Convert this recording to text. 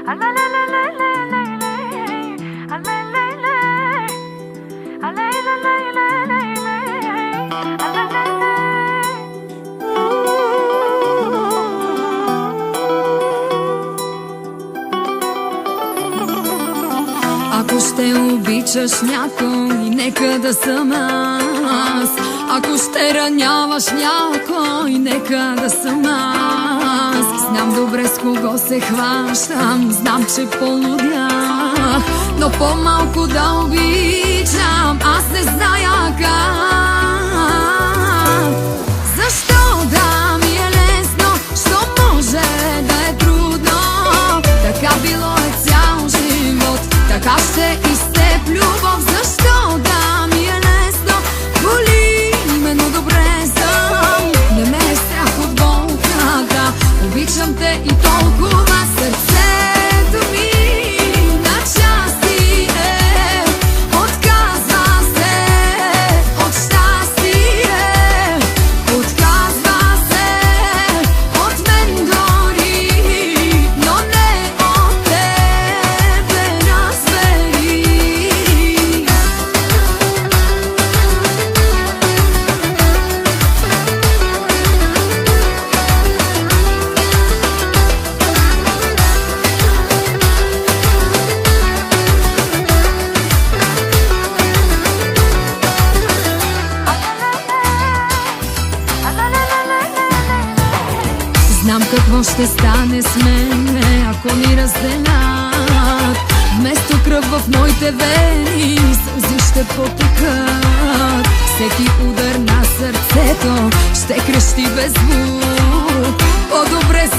Ако ще обичаш някой, нека да съм аз. Ако ще раняваш някой, нека да съм аз. Знам добре с кого се хващам, знам, че полудях, но по-малко да обичам, аз не зная как. Защо да ми е лесно, що може да е трудно? Така било е цял живот, така ще и с теб любов. Защо да ми е лесно, боли ме, но добре съм. Не ме е страх от болката, обичам те и толкова. Сърцето ми на части е, отказва се от щастие, отказва се от мен дори, но не от тебе, разбери. Знам какво ще стане с мен, ако ни разделят. Вместо кръв в моите вени, сълзи ще потекат. Всеки удар на сърцето ще крещи без звук. По-добре